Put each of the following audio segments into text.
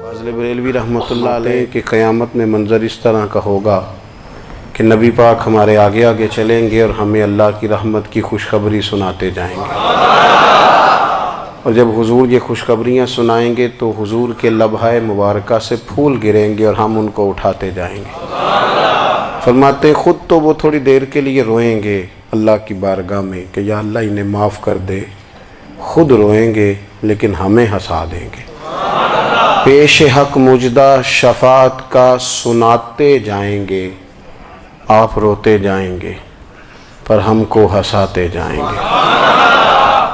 فاضل بریلوی رحمۃ اللہ علیہ کہ قیامت میں منظر اس طرح کا ہوگا کہ نبی پاک ہمارے آگے آگے چلیں گے اور ہمیں اللہ کی رحمت کی خوشخبری سناتے جائیں گے، اور جب حضور یہ خوشخبریاں سنائیں گے تو حضور کے لبھہ مبارکہ سے پھول گریں گے اور ہم ان کو اٹھاتے جائیں گے۔ فرماتے ہیں خود تو وہ تھوڑی دیر کے لیے روئیں گے اللہ کی بارگاہ میں کہ یا اللہ انہیں معاف کر دے، خود روئیں گے لیکن ہمیں ہنسا دیں گے۔ پیش حق مجدہ شفاعت کا سناتے جائیں گے، آپ روتے جائیں گے پر ہم کو ہنساتے جائیں گے۔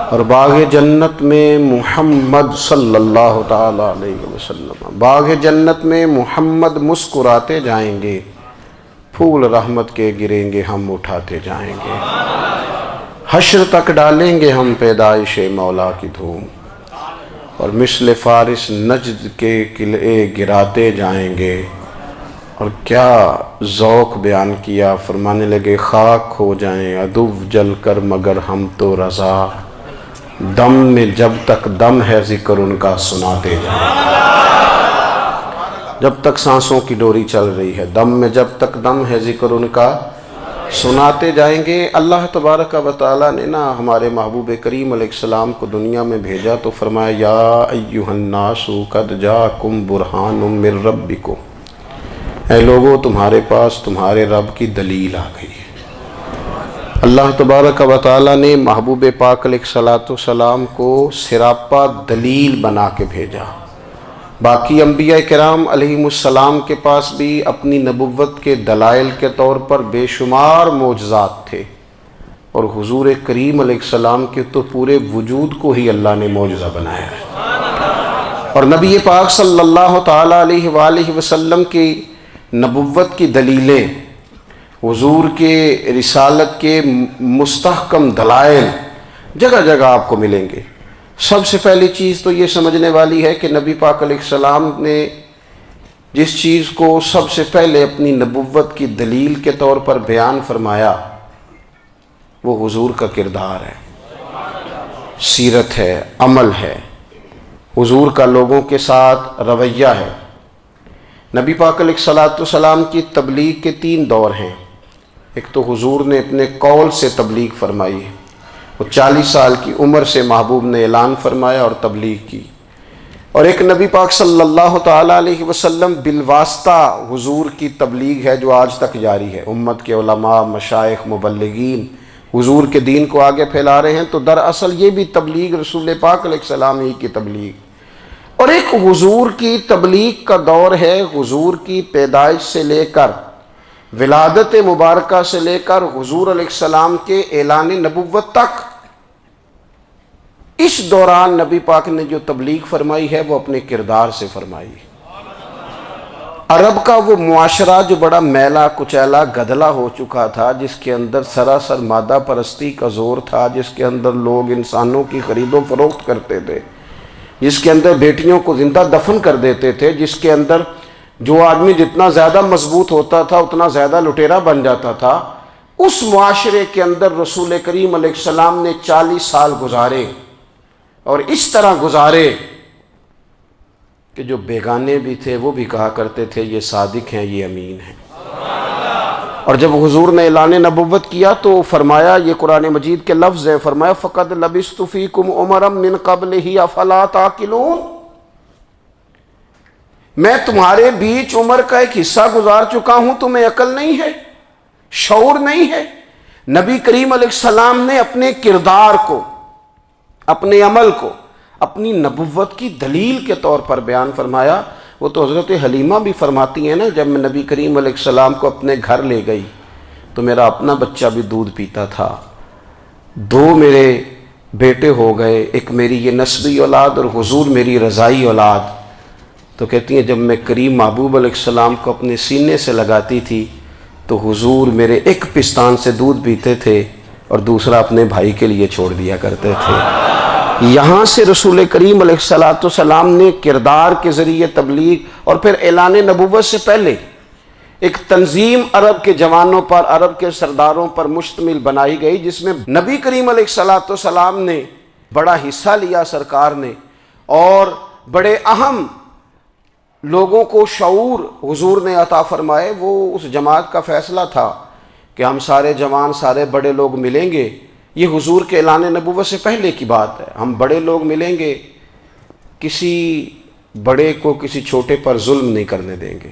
اور باغ جنت میں محمد صلی اللہ تعالی علیہ وسلم، باغ جنت میں محمد مسکراتے جائیں گے، پھول رحمت کے گریں گے ہم اٹھاتے جائیں گے۔ حشر تک ڈالیں گے ہم پیدائش مولا کی دھوم، اور مثل فارس نجد کے قلعے گراتے جائیں گے۔ اور کیا ذوق بیان کیا، فرمانے لگے خاک ہو جائیں عدو جل کر مگر ہم تو رضا، دم میں جب تک دم ہے ذکر ان کا سناتے جائیں گے۔ جب تک سانسوں کی ڈوری چل رہی ہے، دم میں جب تک دم ہے ذکر ان کا سناتے جائیں گے۔ اللہ تبارک و تعالیٰ نے ہمارے محبوب کریم علیہ السلام کو دنیا میں بھیجا تو فرمایا یا ایھا الناس قد جاءکم برہان من ربکم، اے لوگو تمہارے پاس تمہارے رب کی دلیل آ گئی ہے۔ اللہ تبارک و تعالیٰ نے محبوب پاک علیہ السلام کو سراپا دلیل بنا کے بھیجا۔ باقی انبیاء کرام علیہم السلام کے پاس بھی اپنی نبوت کے دلائل کے طور پر بے شمار معجزات تھے، اور حضور کریم علیہ السلام کے تو پورے وجود کو ہی اللہ نے معجزہ بنایا ہے۔ اور نبی پاک صلی اللہ تعالیٰ علیہ وآلہ وسلم کی نبوت کی دلیلیں، حضور کے رسالت کے مستحکم دلائل جگہ جگہ آپ کو ملیں گے۔ سب سے پہلی چیز تو یہ سمجھنے والی ہے کہ نبی پاک علیہ السلام نے جس چیز کو سب سے پہلے اپنی نبوت کی دلیل کے طور پر بیان فرمایا وہ حضور کا کردار ہے، سیرت ہے، عمل ہے، حضور کا لوگوں کے ساتھ رویہ ہے۔ نبی پاک علیہ السلام کی تبلیغ کے 3 دور ہیں۔ ایک تو حضور نے اپنے قول سے تبلیغ فرمائی ہے، وہ 40 سال کی عمر سے محبوب نے اعلان فرمایا اور تبلیغ کی۔ اور ایک نبی پاک صلی اللہ تعالیٰ علیہ وسلم بالواسطہ حضور کی تبلیغ ہے جو آج تک جاری ہے۔ امت کے علماء، مشائخ، مبلغین حضور کے دین کو آگے پھیلا رہے ہیں، تو دراصل یہ بھی تبلیغ رسول پاک علیہ السلام ہی کی تبلیغ۔ اور ایک حضور کی تبلیغ کا دور ہے، حضور کی پیدائش سے لے کر ولادت مبارکہ سے لے کر حضور علیہ السلام کے اعلان نبوت تک۔ اس دوران نبی پاک نے جو تبلیغ فرمائی ہے وہ اپنے کردار سے فرمائی ہے۔ عرب کا وہ معاشرہ جو بڑا میلا کچیلا گدلا ہو چکا تھا، جس کے اندر سراسر مادہ پرستی کا زور تھا، جس کے اندر لوگ انسانوں کی خرید و فروخت کرتے تھے، جس کے اندر بیٹیوں کو زندہ دفن کر دیتے تھے، جس کے اندر جو آدمی جتنا زیادہ مضبوط ہوتا تھا اتنا زیادہ لٹیرا بن جاتا تھا، اس معاشرے کے اندر رسول کریم علیہ السلام نے 40 سال گزارے، اور اس طرح گزارے کہ جو بیگانے بھی تھے وہ بھی کہا کرتے تھے یہ صادق ہیں، یہ امین ہیں۔ اور جب حضور نے اعلان نبوت کیا تو فرمایا، یہ قرآن مجید کے لفظ ہیں، فرمایا فَقَدْ لَبِثْتُ فِيكُمْ عُمَرًا مِّن قَبْلِهِ أَفَلَا تَعْقِلُونَ، میں تمہارے بیچ عمر کا ایک حصہ گزار چکا ہوں، تمہیں عقل نہیں ہے، شعور نہیں ہے۔ نبی کریم علیہ السلام نے اپنے کردار کو، اپنے عمل کو اپنی نبوت کی دلیل کے طور پر بیان فرمایا۔ وہ تو حضرت حلیمہ بھی فرماتی ہیں نا، جب میں نبی کریم علیہ السلام کو اپنے گھر لے گئی تو میرا اپنا بچہ بھی دودھ پیتا تھا، 2 میرے بیٹے ہو گئے، ایک میری یہ نسبی اولاد اور حضور میری رضائی اولاد۔ تو کہتی ہیں جب میں کریم محبوب علیہ السلام کو اپنے سینے سے لگاتی تھی تو حضور میرے ایک پستان سے دودھ پیتے تھے اور دوسرا اپنے بھائی کے لیے چھوڑ دیا کرتے تھے۔ یہاں سے رسول کریم علیہ السلام نے کردار کے ذریعے تبلیغ، اور پھر اعلان نبوت سے پہلے ایک تنظیم عرب کے جوانوں پر، عرب کے سرداروں پر مشتمل بنائی گئی، جس میں نبی کریم علیہ السلام نے بڑا حصہ لیا سرکار نے، اور بڑے اہم لوگوں کو شعور حضور نے عطا فرمائے، وہ اس جماعت کا فیصلہ تھا کہ ہم سارے جوان، سارے بڑے لوگ ملیں گے۔ یہ حضور کے اعلان نبوت سے پہلے کی بات ہے۔ ہم بڑے لوگ ملیں گے، کسی بڑے کو کسی چھوٹے پر ظلم نہیں کرنے دیں گے،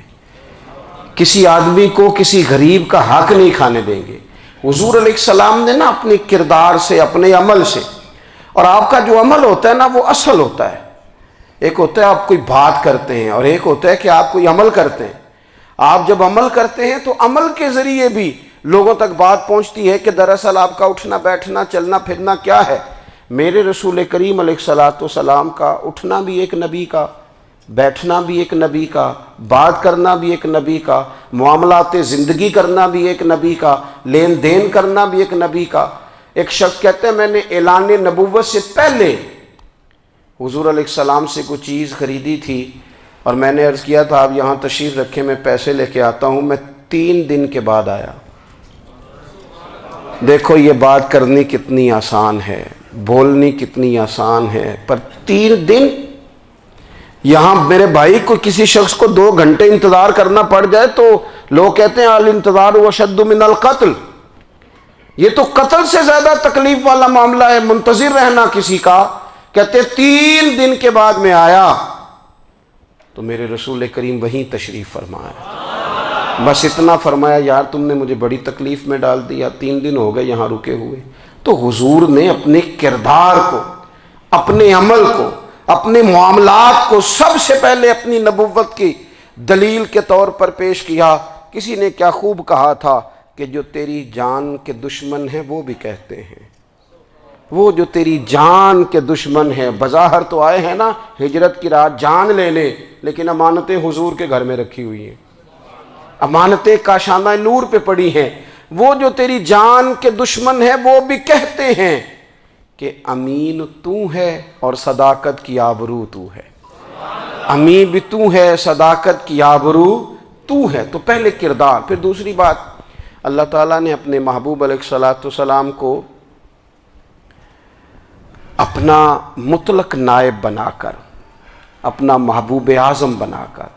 کسی آدمی کو کسی غریب کا حق نہیں کھانے دیں گے۔ حضور علیہ السلام نے نا اپنے کردار سے، اپنے عمل سے، اور آپ کا جو عمل ہوتا ہے نا وہ اصل ہوتا ہے۔ ایک ہوتا ہے آپ کوئی بات کرتے ہیں اور ایک ہوتا ہے کہ آپ کوئی عمل کرتے ہیں۔ آپ جب عمل کرتے ہیں تو عمل کے ذریعے بھی لوگوں تک بات پہنچتی ہے کہ دراصل آپ کا اٹھنا بیٹھنا چلنا پھرنا کیا ہے۔ میرے رسول کریم علیہ السلام کا اٹھنا بھی ایک نبی کا، بیٹھنا بھی ایک نبی کا، بات کرنا بھی ایک نبی کا، معاملات زندگی کرنا بھی ایک نبی کا، لین دین کرنا بھی ایک نبی کا۔ ایک شخص کہتے ہیں میں نے اعلان نبوت سے پہلے حضور علیہ السلام سے کوئی چیز خریدی تھی اور میں نے عرض کیا تھا آپ یہاں تشریف رکھیں، میں پیسے لے کے آتا ہوں۔ میں 3 دن کے بعد آیا۔ دیکھو یہ بات کرنی کتنی آسان ہے، بولنی کتنی آسان ہے، پر 3 دن یہاں میرے بھائی کو کسی شخص کو 2 گھنٹے انتظار کرنا پڑ جائے تو لوگ کہتے ہیں الانتظار اشد من القتل۔ یہ تو قتل سے زیادہ تکلیف والا معاملہ ہے، منتظر رہنا کسی کا۔ کہتے 3 دن کے بعد میں آیا تو میرے رسول کریم وہیں تشریف فرمایا۔ بس اتنا فرمایا یار تم نے مجھے بڑی تکلیف میں ڈال دیا، 3 دن ہو گئے یہاں رکے ہوئے۔ تو حضور نے اپنے کردار کو، اپنے عمل کو، اپنے معاملات کو سب سے پہلے اپنی نبوت کی دلیل کے طور پر پیش کیا۔ کسی نے کیا خوب کہا تھا کہ جو تیری جان کے دشمن ہیں وہ بھی کہتے ہیں، وہ جو تیری جان کے دشمن ہیں، بظاہر تو آئے ہیں نا ہجرت کی رات جان لے لے، لیکن امانتیں حضور کے گھر میں رکھی ہوئی ہیں، امانتیں کاشانہ نور پہ پڑی ہیں۔ وہ جو تیری جان کے دشمن ہیں وہ بھی کہتے ہیں کہ امین تو ہے اور صداقت کی آبرو تو ہے، امین بھی تو ہے، صداقت کی آبرو تو ہے۔ تو پہلے کردار۔ پھر دوسری بات، اللہ تعالیٰ نے اپنے محبوب علیہ السلام کو اپنا مطلق نائب بنا کر، اپنا محبوب اعظم بنا کر،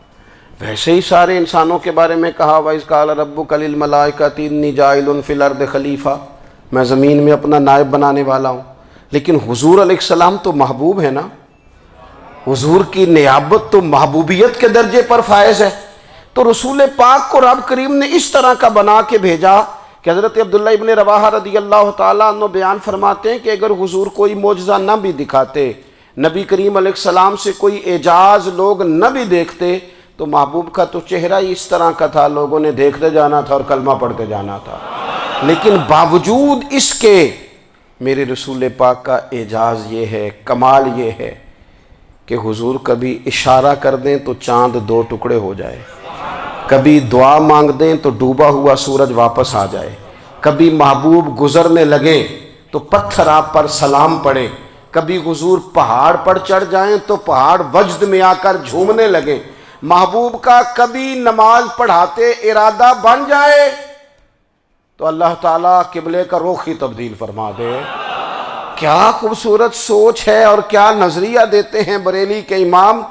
ویسے ہی سارے انسانوں کے بارے میں کہا وَإِذْ قَالَ رَبُّكَ لِلْمَلَائِكَةِ إِنِّي جَاعِلٌ فِي الْأَرْضِ خلیفہ، میں زمین میں اپنا نائب بنانے والا ہوں۔ لیکن حضور علیہ السلام تو محبوب ہے نا، حضور کی نیابت تو محبوبیت کے درجے پر فائز ہے۔ تو رسول پاک کو رب کریم نے اس طرح کا بنا کے بھیجا کہ حضرت عبداللہ ابن رواحہ رضی اللہ تعالیٰ عنہ بیان فرماتے ہیں کہ اگر حضور کوئی معجزہ نہ بھی دکھاتے، نبی کریم علیہ السلام سے کوئی اعجاز لوگ نہ بھی دیکھتے، تو محبوب کا تو چہرہ ہی اس طرح کا تھا، لوگوں نے دیکھتے جانا تھا اور کلمہ پڑھتے جانا تھا۔ لیکن باوجود اس کے میرے رسول پاک کا اعجاز یہ ہے، کمال یہ ہے کہ حضور کبھی اشارہ کر دیں تو چاند 2 ٹکڑے ہو جائے، کبھی دعا مانگ دیں تو ڈوبا ہوا سورج واپس آ جائے، کبھی محبوب گزرنے لگے تو پتھر آپ پر سلام پڑے، کبھی حضور پہاڑ پر چڑھ جائیں تو پہاڑ وجد میں آ کر جھومنے لگے، محبوب کا کبھی نماز پڑھاتے ارادہ بن جائے تو اللہ تعالیٰ قبلے کا رخ ہی تبدیل فرما دے۔ کیا خوبصورت سوچ ہے اور کیا نظریہ دیتے ہیں بریلی کے امام۔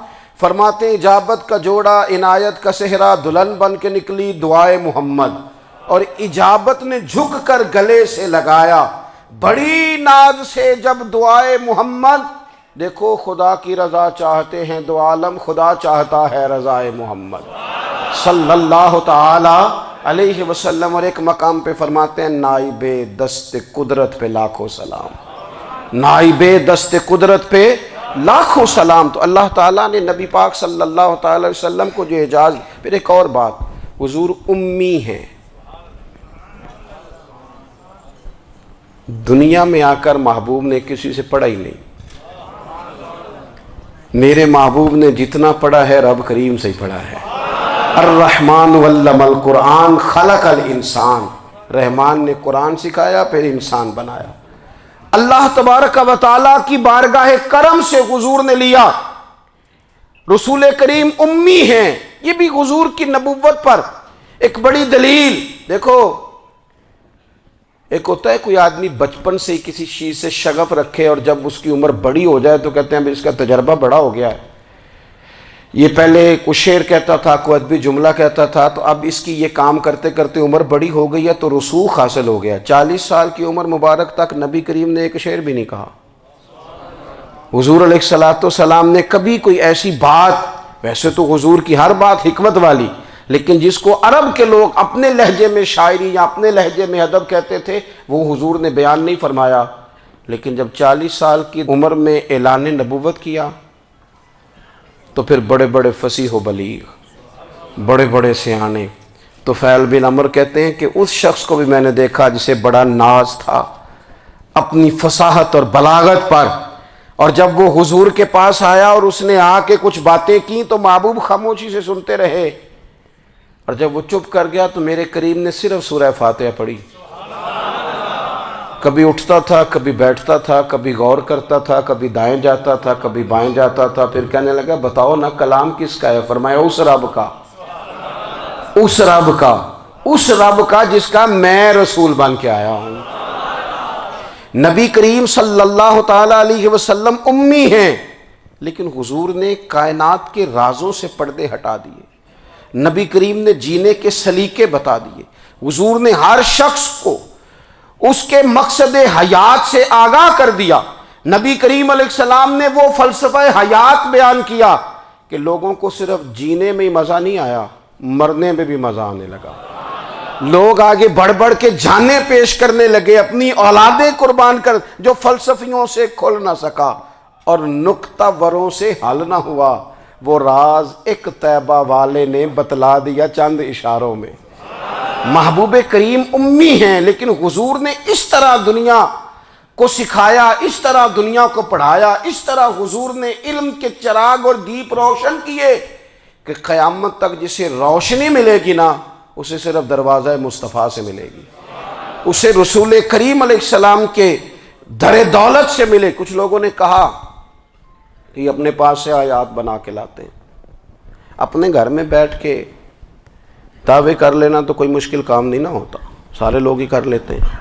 فرماتے ہیں اجابت کا جوڑا عنایت کا صحرا، دلہن بن کے نکلی دعائے محمد، اور اجابت نے جھک کر گلے سے لگایا بڑی ناز سے جب دعائے محمد۔ دیکھو خدا کی رضا چاہتے ہیں دو عالم، خدا چاہتا ہے رضائے محمد صلی اللہ تعالی علیہ وسلم۔ اور ایک مقام پہ فرماتے ہیں نائب دست قدرت پہ لاکھوں سلام، نائب دست قدرت پہ لاکھوں سلام۔ تو اللہ تعالیٰ نے نبی پاک صلی اللہ تعالی علیہ وسلم کو جو اعجاز۔ پھر ایک اور بات، حضور امی ہیں، دنیا میں آ کر محبوب نے کسی سے پڑھا ہی نہیں۔ میرے محبوب نے جتنا پڑھا ہے رب کریم سے ہی پڑھا ہے۔ الرحمن علم القرآن خلق الانسان، رحمان نے قرآن سکھایا پھر انسان بنایا۔ اللہ تبارک و تعالیٰ کی بارگاہ کرم سے حضور نے لیا۔ رسول کریم امی ہیں، یہ بھی حضور کی نبوت پر ایک بڑی دلیل۔ دیکھو ایک ہوتا ہے کوئی آدمی بچپن سے ہی کسی چیز سے شغف رکھے اور جب اس کی عمر بڑی ہو جائے تو کہتے ہیں اس کا تجربہ بڑا ہو گیا ہے۔ یہ پہلے کچھ شعر کہتا تھا، کوئی ادبی جملہ کہتا تھا، تو اب اس کی یہ کام کرتے کرتے عمر بڑی ہو گئی ہے تو رسوخ حاصل ہو گیا۔ 40 سال کی عمر مبارک تک نبی کریم نے ایک شعر بھی نہیں کہا۔ حضور علیہ السلام نے کبھی کوئی ایسی بات، ویسے تو حضور کی ہر بات حکمت والی، لیکن جس کو عرب کے لوگ اپنے لہجے میں شاعری یا اپنے لہجے میں ادب کہتے تھے، وہ حضور نے بیان نہیں فرمایا۔ لیکن جب 40 سال کی عمر میں اعلان نبوت کیا تو پھر بڑے بڑے فصیح و بلیغ، بڑے بڑے سیانے، تو فیل بن عمر کہتے ہیں کہ اس شخص کو بھی میں نے دیکھا جسے بڑا ناز تھا اپنی فصاحت اور بلاغت پر، اور جب وہ حضور کے پاس آیا اور اس نے آ کے کچھ باتیں کی تو محبوب خاموشی سے سنتے رہے، اور جب وہ چپ کر گیا تو میرے کریم نے صرف سورہ فاتحہ پڑھی۔ کبھی اٹھتا تھا، کبھی بیٹھتا تھا، کبھی غور کرتا تھا، کبھی دائیں جاتا تھا، کبھی بائیں جاتا تھا، پھر کہنے لگا بتاؤ نا کلام کس کا ہے؟ فرمایا اس رب کا، اس رب کا، اس رب کا جس کا میں رسول بن کے آیا ہوں۔ نبی کریم صلی اللہ تعالی علیہ وسلم امی ہیں، لیکن حضور نے کائنات کے رازوں سے پردے ہٹا دیے، نبی کریم نے جینے کے سلیقے بتا دیے، حضور نے ہر شخص کو اس کے مقصد حیات سے آگاہ کر دیا۔ نبی کریم علیہ السلام نے وہ فلسفہ حیات بیان کیا کہ لوگوں کو صرف جینے میں ہی مزہ نہیں آیا، مرنے میں بھی مزہ آنے لگا۔ لوگ آگے بڑھ بڑھ کے جانیں پیش کرنے لگے، اپنی اولادیں قربان کر، جو فلسفیوں سے کھل نہ سکا اور نکتہ وروں سے حل نہ ہوا، وہ راز ایک طیبہ والے نے بتلا دیا چند اشاروں میں۔ محبوب کریم امی ہیں، لیکن حضور نے اس طرح دنیا کو سکھایا، اس طرح دنیا کو پڑھایا، اس طرح حضور نے علم کے چراغ اور دیپ روشن کیے کہ قیامت تک جسے روشنی ملے گی نا، اسے صرف دروازہ مصطفیٰ سے ملے گی، اسے رسول کریم علیہ السلام کے در دولت سے ملے۔ کچھ لوگوں نے کہا کہ یہ اپنے پاس سے آیات بنا کے لاتے ہیں، اپنے گھر میں بیٹھ کے دعوے کر لینا تو کوئی مشکل کام نہیں نہ ہوتا، سارے لوگ ہی کر لیتے ہیں۔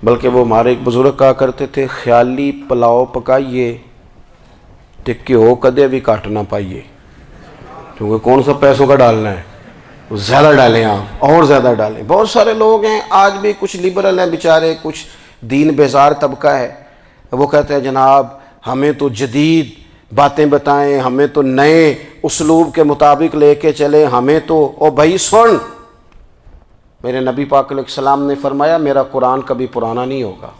بلکہ وہ ہمارے ایک بزرگ کہا کرتے تھے، خیالی پلاؤ پکائیے تے گھیو کدے بھی کٹ نہ پائیے، کیونکہ کون سا پیسوں کا ڈالنا ہے، زیادہ ڈالیں آپ، اور زیادہ ڈالیں۔ بہت سارے لوگ ہیں آج بھی، کچھ لبرل ہیں بیچارے، کچھ دین بیزار طبقہ ہے، وہ کہتے ہیں جناب ہمیں تو جدید باتیں بتائیں، ہمیں تو نئے اسلوب کے مطابق لے کے چلے، ہمیں تو او بھائی سن، میرے نبی پاک علیہ السلام نے فرمایا میرا قرآن کبھی پرانا نہیں ہوگا،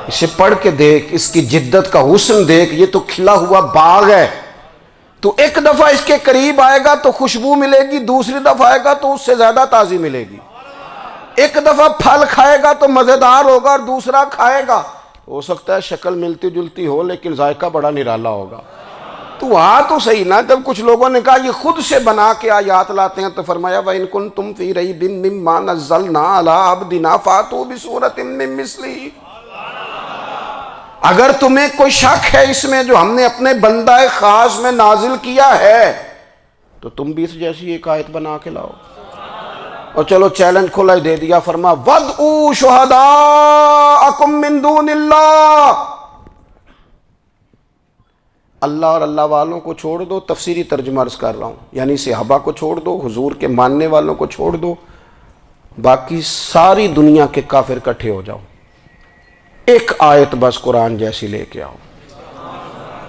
اسے پڑھ کے دیکھ، اس کی جدت کا حسن دیکھ، یہ تو کھلا ہوا باغ ہے، تو ایک دفعہ اس کے قریب آئے گا تو خوشبو ملے گی، دوسری دفعہ آئے گا تو اس سے زیادہ تازی ملے گی، ایک دفعہ پھل کھائے گا تو مزیدار ہوگا اور دوسرا کھائے گا ہو سکتا ہے شکل ملتی جلتی ہو لیکن ذائقہ بڑا نرالا ہوگا۔ تو تو صحیح نا، جب کچھ لوگوں نے کہا یہ خود سے بنا کے آیات لاتے ہیں تو فرمایا وَإِن كُنتُمْ فِي رَيْبٍ مِّمَّا نَزَّلْنَا عَلَىٰ عَبْدِنَا فَأْتُوا بِسُورَةٍ مِّن مِّثْلِهِ، اگر تمہیں کوئی شک ہے اس میں جو ہم نے اپنے بندہ خاص میں نازل کیا ہے تو تم بھی اس جیسی ایک آیت بنا کے لاؤ۔ اور چلو چیلنج کھلا ہی دے دیا، فرما وَادْعُوا شُهَدَاءَكُم مِّن دُونِ اللَّهِ، اللہ اور اللہ والوں کو چھوڑ دو، تفسیری ترجمہ عرض کر رہا ہوں، یعنی صحابہ کو چھوڑ دو، حضور کے ماننے والوں کو چھوڑ دو، باقی ساری دنیا کے کافر اکٹھے ہو جاؤ، ایک آیت بس قرآن جیسی لے کے آؤ،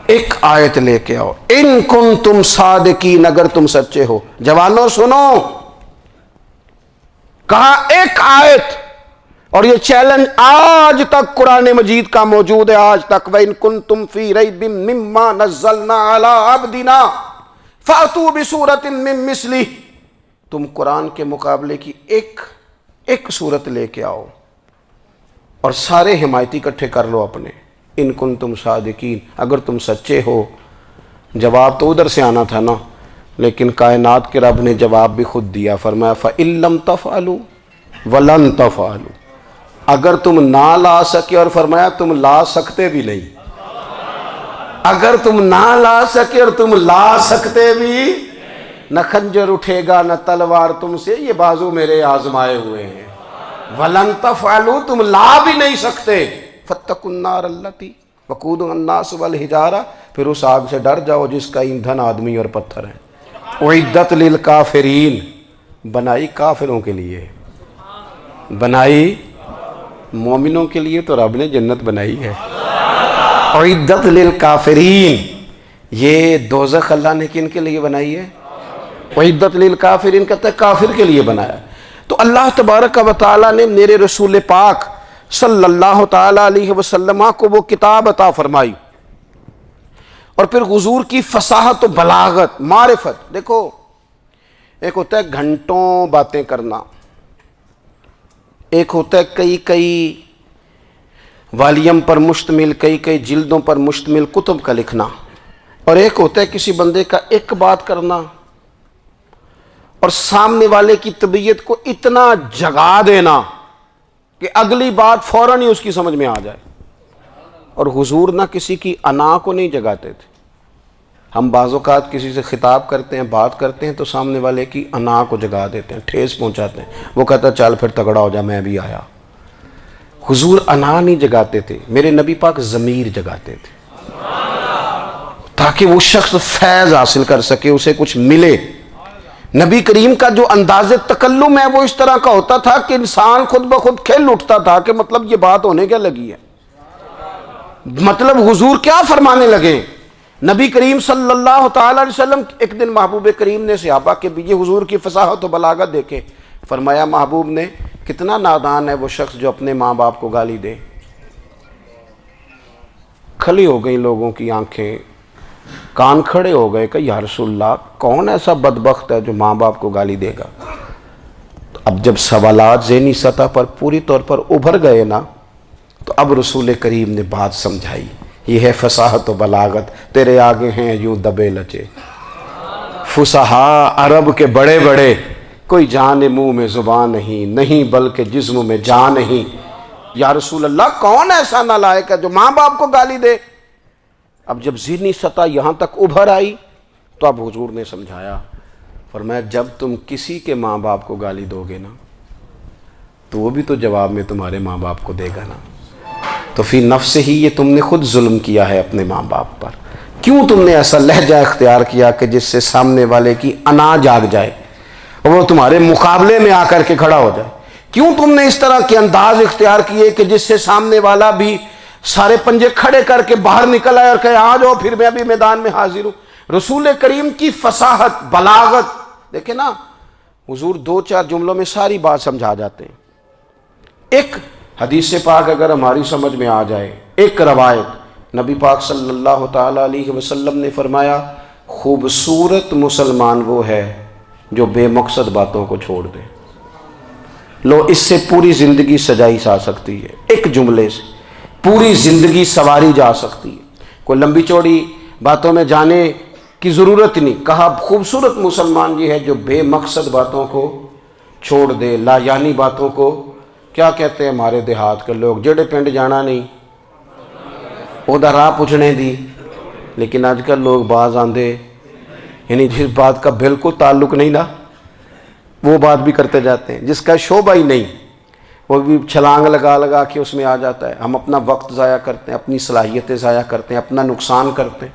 ایک آیت لے کے آؤ، ان کنتم صادقین، اگر تم سچے ہو۔ جوانوں سنو، کہا ایک آیت، اور یہ چیلنج آج تک قرآن مجید کا موجود ہے، آج تک وَإِن كُنتُمْ فِي رَيْبٍ مِّمَّا نَزَّلْنَا عَلَىٰ عَبْدِنَا فَأْتُوا بِسُورَةٍ مِّن مِّثْلِهِ، تم قرآن کے مقابلے کی ایک صورت لے کے آؤ اور سارے حمایتی اکٹھے کر لو اپنے، ان کنتم صادقین، اگر تم سچے ہو۔ جواب تو ادھر سے آنا تھا نا، لیکن کائنات کے رب نے جواب بھی خود دیا، فرمایا فَإِن لَّمْ تَفْعَلُوا وَلَن تَفْعَلُوا، اگر تم نہ لا سکے، اور فرمایا تم لا سکتے بھی نہیں، اگر تم نہ لا سکے اور تم لا سکتے بھی، نہ خنجر اٹھے گا نہ تلوار تم سے، یہ بازو میرے آزمائے ہوئے ہیں، وَلَن تَفْعَلُوا، تم لا بھی نہیں سکتے، فَاتَّقُوا النَّارَ الَّتِي وقودها الناس والحجارہ، پھر اس آگ سے ڈر جاؤ جس کا ایندھن آدمی اور پتھر ہے۔ اعدت للکافرین، بنائی کافروں کے لیے، بنائی مومنوں کے لیے تو رب نے جنت بنائی ہے۔ اعدت للکافرین، یہ دوزخ اللہ نے کن کے لیے بنائی ہے؟ اعدت للکافرین کہتا ہے کافر کے لیے بنایا۔ تو اللہ تبارک و تعالیٰ نے میرے رسول پاک صلی اللہ تعالیٰ علیہ وسلم کو وہ کتاب عطا فرمائی، اور پھر حضور کی فصاحت و بلاغت، معرفت۔ دیکھو ایک ہوتا ہے گھنٹوں باتیں کرنا، ایک ہوتا ہے کئی کئی والیم پر مشتمل، کئی کئی جلدوں پر مشتمل کتب کا لکھنا، اور ایک ہوتا ہے کسی بندے کا ایک بات کرنا اور سامنے والے کی طبیعت کو اتنا جگا دینا کہ اگلی بات فوراً ہی اس کی سمجھ میں آ جائے۔ اور حضور نہ کسی کی انا کو نہیں جگاتے تھے۔ ہم بعض اوقات کسی سے خطاب کرتے ہیں، بات کرتے ہیں تو سامنے والے کی انا کو جگا دیتے ہیں، ٹھیس پہنچاتے ہیں، وہ کہتا ہے چل پھر تگڑا ہو جا میں بھی آیا۔ حضور انا نہیں جگاتے تھے، میرے نبی پاک ضمیر جگاتے تھے تاکہ وہ شخص فیض حاصل کر سکے، اسے کچھ ملے۔ نبی کریم کا جو انداز تکلم ہے وہ اس طرح کا ہوتا تھا کہ انسان خود بخود کھل اٹھتا تھا کہ مطلب یہ بات ہونے کیا لگی ہے، مطلب حضور کیا فرمانے لگے۔ نبی کریم صلی اللہ تعالی علیہ وسلم، ایک دن محبوب کریم نے صحابہ کے بیچ حضور کی فصاحت و بلاغت دیکھے، فرمایا محبوب نے کتنا نادان ہے وہ شخص جو اپنے ماں باپ کو گالی دے۔ کھلی ہو گئی لوگوں کی آنکھیں، کان کھڑے ہو گئے کہ یا رسول اللہ کون ایسا بدبخت ہے جو ماں باپ کو گالی دے گا۔ تو اب جب سوالات ذہنی سطح پر پوری طور پر ابھر گئے نا، تو اب رسول کریم نے بات سمجھائی۔ یہ ہے فصاحت و بلاغت، تیرے آگے ہیں یوں دبے لچے فصحاء عرب کے بڑے بڑے، کوئی جان منہ میں زبان نہیں بلکہ جسم میں جان نہیں۔ یا رسول اللہ کون ایسا نالائق ہے جو ماں باپ کو گالی دے؟ اب جب ذہنی سطح یہاں تک ابھر آئی تو اب حضور نے سمجھایا، فرمایا جب تم کسی کے ماں باپ کو گالی دو گے نا تو وہ بھی تو جواب میں تمہارے ماں باپ کو دے گا نا، تو فی نفس ہی یہ تم نے خود ظلم کیا ہے اپنے ماں باپ پر۔ کیوں تم نے ایسا لہجہ اختیار کیا کہ جس سے سامنے والے کی انا جاگ جائے اور وہ تمہارے مقابلے میں آ کر کے کھڑا ہو جائے؟ کیوں تم نے اس طرح کے انداز اختیار کیے کہ جس سے سامنے والا بھی سارے پنجے کھڑے کر کے باہر نکل آئے اور کہے آ جاؤ پھر میں بھی میدان میں حاضر ہوں؟ رسول کریم کی فصاحت بلاغت دیکھیں نا، حضور دو چار جملوں میں ساری بات سمجھا جاتے ہیں۔ ایک حدیث پاک اگر ہماری سمجھ میں آ جائے، ایک روایت نبی پاک صلی اللہ تعالی علیہ وسلم نے فرمایا خوبصورت مسلمان وہ ہے جو بے مقصد باتوں کو چھوڑ دے۔ لو اس سے پوری زندگی سجائی جا سکتی ہے، ایک جملے سے پوری زندگی سواری جا سکتی ہے، کوئی لمبی چوڑی باتوں میں جانے کی ضرورت نہیں۔ کہا خوبصورت مسلمان یہ ہے جو بے مقصد باتوں کو چھوڑ دے، لا یعنی باتوں کو، کیا کہتے ہیں ہمارے دیہات کے لوگ، جڑے پنڈ جانا نہیں ادھر راہ پوچھنے دی، لیکن آج کل لوگ باز آندے یعنی جس بات کا بالکل تعلق نہیں نا وہ بات بھی کرتے جاتے ہیں، جس کا شعبہ ہی نہیں وہ بھی چھلانگ لگا لگا کے اس میں آ جاتا ہے۔ ہم اپنا وقت ضائع کرتے ہیں، اپنی صلاحیتیں ضائع کرتے ہیں، اپنا نقصان کرتے ہیں۔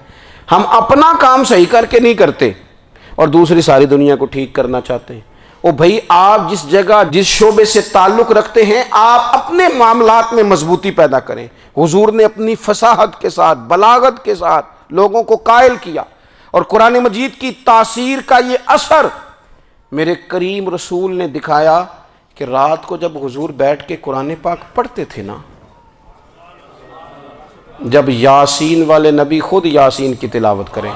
ہم اپنا کام صحیح کر کے نہیں کرتے اور دوسری ساری دنیا کو ٹھیک کرنا چاہتے ہیں۔ او بھائی آپ جس جگہ جس شعبے سے تعلق رکھتے ہیں آپ اپنے معاملات میں مضبوطی پیدا کریں۔ حضور نے اپنی فصاحت کے ساتھ بلاغت کے ساتھ لوگوں کو قائل کیا، اور قرآن مجید کی تاثیر کا یہ اثر میرے کریم رسول نے دکھایا کہ رات کو جب حضور بیٹھ کے قرآن پاک پڑھتے تھے نا، جب یاسین والے نبی خود یاسین کی تلاوت کریں،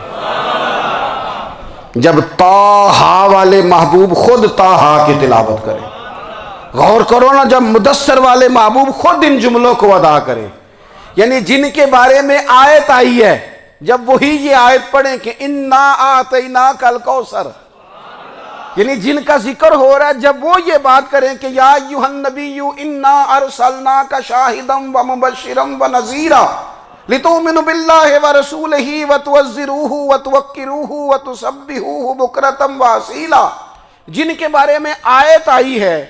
جب طٰہٰ والے محبوب خود طٰہٰ کی تلاوت کریں، غور کرو نا جب مدثر والے محبوب خود ان جملوں کو ادا کریں، یعنی جن کے بارے میں آیت آئی ہے جب وہی یہ آیت پڑھیں کہ اِنَّا أَعْطَيْنَاكَ الْكَوْثَرَ، یعنی جن کا ذکر ہو رہا ہے جب وہ یہ بات کریں کہ یا ایھا النبی انا ارسلناک شاہدا ومبشرا ونذیرا لتؤمنوا باللہ ورسولہ وتعزروہ وتوقروہ وتسبحوہ بکرۃ واصیلا، جن کے بارے میں آیت آئی ہے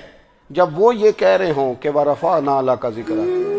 جب وہ یہ کہہ رہے ہوں کہ ورفعنا لک ذکرک،